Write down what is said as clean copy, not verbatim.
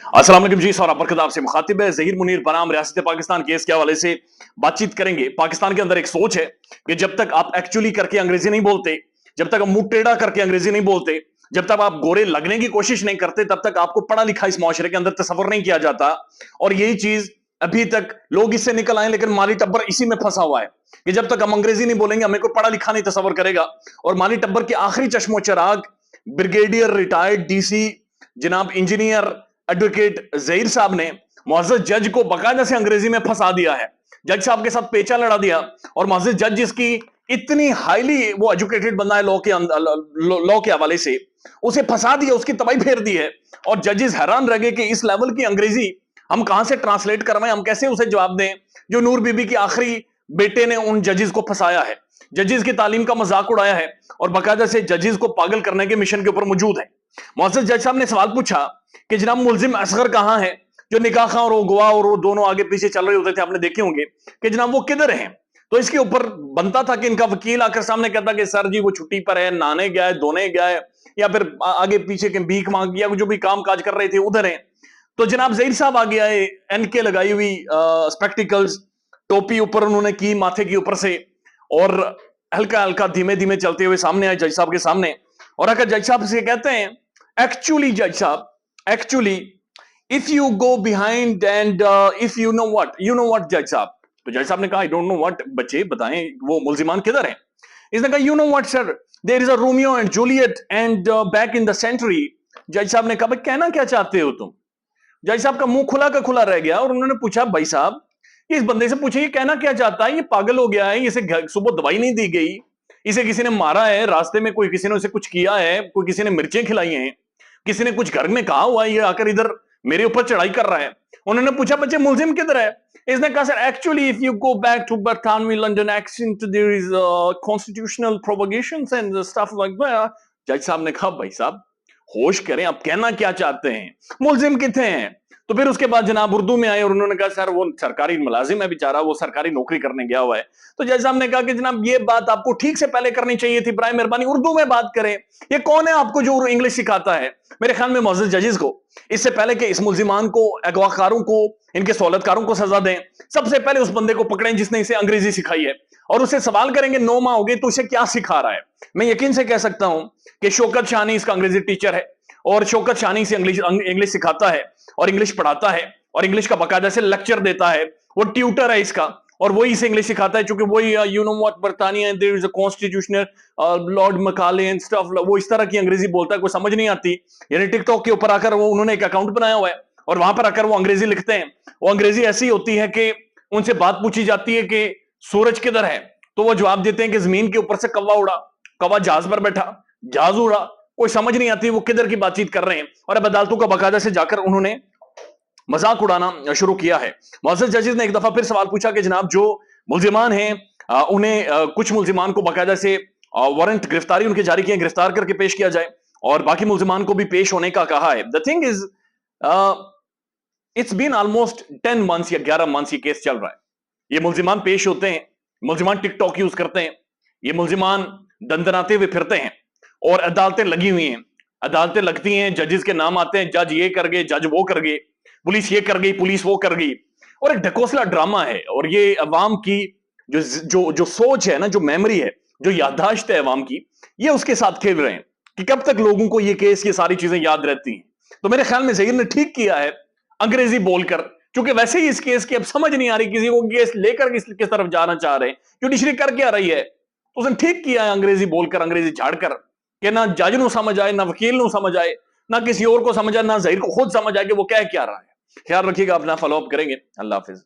अस्सलाम वालेकुम जी। और बरकत आपसे मुखातिब है जहीर मुनीर बनाम रियासत पाकिस्तान केस के हवाले से बातचीत करेंगे। पाकिस्तान के अंदर एक सोच है कि जब तक आप एक्चुअली करके अंग्रेजी नहीं बोलते, जब तक आप मुंह टेढ़ा करके अंग्रेजी नहीं बोलते, जब तक आप गोरे लगने की कोशिश नहीं करते, तब तक आपको पढ़ा लिखा इस मुआशरे के अंदर तस्वर नहीं किया जाता। और यही चीज अभी तक लोग इससे निकल आए, लेकिन माली टब्बर इसी में फंसा हुआ है कि जब तक हम अंग्रेजी नहीं बोलेंगे हमें कोई पढ़ा लिखा नहीं तस्वर करेगा। और माली टब्बर के आखिरी चश्मो चिराग ब्रिगेडियर रिटायर्ड डीसी जनाब इंजीनियर एडवोकेट जहीर साहब ने मुअज़्ज़ज़ जज को बाकायदा से अंग्रेजी में फंसा दिया है। जज साहब के साथ पेचा लड़ा दिया। और मुअज़्ज़ज़ जज जिसकी इतनी हाईली वो एजुकेटेड बंदा है लॉ के हवाले से, उसे फंसा दिया, उसकी तबाही फेर दी है। और जजेस हैरान रह गए कि इस लेवल की अंग्रेजी हम कहां से ट्रांसलेट करवाएं, हम कैसे उसे जवाब दें जो नूर बीबी की आखिरी बेटे ने उन जजेस को फंसाया है, जजेस की तालीम का मजाक उड़ाया है और बाकायदा से जजेस को पागल करने के मिशन के ऊपर मौजूद है। मुअज़्ज़ज़ जज साहब ने सवाल पूछा कि जनाब मुलजिम असगर कहां है, जो निकाह खां और वो गवाह और वो दोनों आगे पीछे चल रहे होते थे, आपने देखे होंगे कि जनाब वो किधर हैं। तो इसके ऊपर बनता था कि इनका वकील आकर सामने कहता कि सर जी वो छुट्टी पर है, नहाने गया है, धोने गया है, या फिर आगे पीछे के भीख मांग गया, जो भी काम काज कर रहे थे उधर है। तो जनाब जहीर साहब आ गया है, एनके लगाई हुई, स्पेक्टिकल्स, टोपी ऊपर उन्होंने की माथे के ऊपर से, और हल्का हल्का धीमे धीमे चलते हुए सामने आए जज साहब के सामने। और आकर जज साहब से कहते हैं, एक्चुअली जज साहब, actually if you go behind and if you know what जज साहब। तो जज साहब ने कहा आई डोंट नो व्हाट, बच्चे बताएं वो मुल्जिमान किधर हैं। इसने कहा you know what sir, there is a Romeo and Juliet and back in the century. जज साहब ने कहा भाई कहना क्या चाहते हो तुम। जज साहब का मुंह खुला का खुला रह गया और उन्होंने पूछा भाई साहब इस बंदे से पूछिए ये कहना क्या चाहता है, ये पागल हो गया है, इसे सुबह दवाई नहीं दी गई, इसे किसी ने मारा है, रास्ते में कोई किसी ने उसे कुछ किया है, कोई किसी ने मिर्चें खिलाई हैं, किसी ने कुछ घर में कहा हुआ है, ये आकर इधर मेरे ऊपर चढ़ाई कर रहा है। उन्होंने पूछा बच्चे मुलजिम किधर है। इसने कहा sir actually if you go back to बर्थानवी London accent there is constitutional provocations and stuff like that. जज साहब ने कहा भाई साहब होश करें, आप कहना क्या चाहते हैं, मुलजिम कितने हैं। तो फिर उसके बाद जनाब उर्दू में आए और उन्होंने कहा सर वो सरकारी मुलाजिम है बेचारा, वो सरकारी नौकरी करने गया हुआ है। तो जज साहब ने कहा कि जनाब ये बात आपको ठीक से पहले करनी चाहिए थी, बराए मेहरबानी उर्दू में बात करें। ये कौन है आपको जो इंग्लिश सिखाता है। मेरे ख्याल में मुअज़्ज़ज़ जजेस को इससे पहले कि इस मुल्जिमान को, अगवाकारों को, इनके सहूलतकारों को सजा दें, सबसे पहले उस बंदे को पकड़ें जिसने इसे अंग्रेजी सिखाई है और उससे सवाल करेंगे 9 माह हो गए तो इसे क्या सिखा रहा है। मैं यकीन से कह सकता हूं कि शौकत शानी इसका अंग्रेजी टीचर है और शौकत शानी से इंग्लिश सिखाता है और इंग्लिश पढ़ाता है और इंग्लिश का बाकायदा से लेक्चर देता है। वो ट्यूटर है इसका और वही इसे इंग्लिश सिखाता है, क्योंकि वही यू नो व्हाट बर्तानिया there is a constitutional Lord Macaulay and stuff, वो इस तरह की अंग्रेजी बोलता है, कोई समझ नहीं आती। यानी टिकटॉक के ऊपर आकर वो उन्होंने एक अकाउंट बनाया हुआ है और वहां पर आकर वो अंग्रेजी लिखते हैं। वो अंग्रेजी ऐसी होती है कि उनसे बात पूछी जाती है कि सूरज किधर है, तो वो जवाब देते हैं कि जमीन के ऊपर से कौवा उड़ा, कौवा जहाज पर बैठा, जहाज उड़ा, कोई समझ नहीं आती वो किधर की बातचीत कर रहे हैं। और अब अदालतों का बाकायदा से जाकर उन्होंने मजाक उड़ाना शुरू किया है। मुअज़्ज़ज़ जजेस ने एक दफा फिर सवाल पूछा कि जनाब जो मुल्जिमान हैं उन्हें कुछ मुल्जिमान को बाकायदा से वारंट गिरफ्तारी उनके जारी किए, गिरफ्तार करके पेश किया जाए और बाकी मुल्जिमान को भी पेश होने का कहा है। The thing is it's been almost 10 months या 11 मंथ्स ये केस चल रहा है। ये मुल्जिमान पेश होते हैं, मुल्जिमान टिकटॉक यूज करते हैं, ये मुल्जिमान दंदनाते हुए फिरते हैं और अदालतें लगी हुई हैं, अदालतें लगती हैं, जजेस के नाम आते हैं, जज ये कर गए, जज वो कर गए, पुलिस ये कर गई, पुलिस वो कर गई, और एक ढकोसला ड्रामा है। और ये अवाम की जो जो जो सोच है ना, जो मेमोरी है, जो याददाश्त है अवाम की, ये उसके साथ खेल रहे हैं कि कब तक लोगों को ये केस, ये सारी चीजें याद रहती हैं। तो मेरे ख्याल में ज़हीर ने ठीक किया है अंग्रेजी बोलकर, क्योंकि वैसे ही इस केस की अब समझ नहीं आ रही किसी को केस लेकर किस तरफ जाना चाह रहे हैं, जुडिशरी कर क्या रही है। तो उसने ठीक किया है अंग्रेजी बोलकर, अंग्रेजी झाड़कर, कि ना जज नु समझ आए, ना वकील नु समझ आए, ना किसी और को समझ आए, ना ज़हीर को खुद समझ आए कि वो कह क्या रहा है। ख्याल रखिएगा, अपना फॉलो अप करेंगे। अल्लाह हाफिज।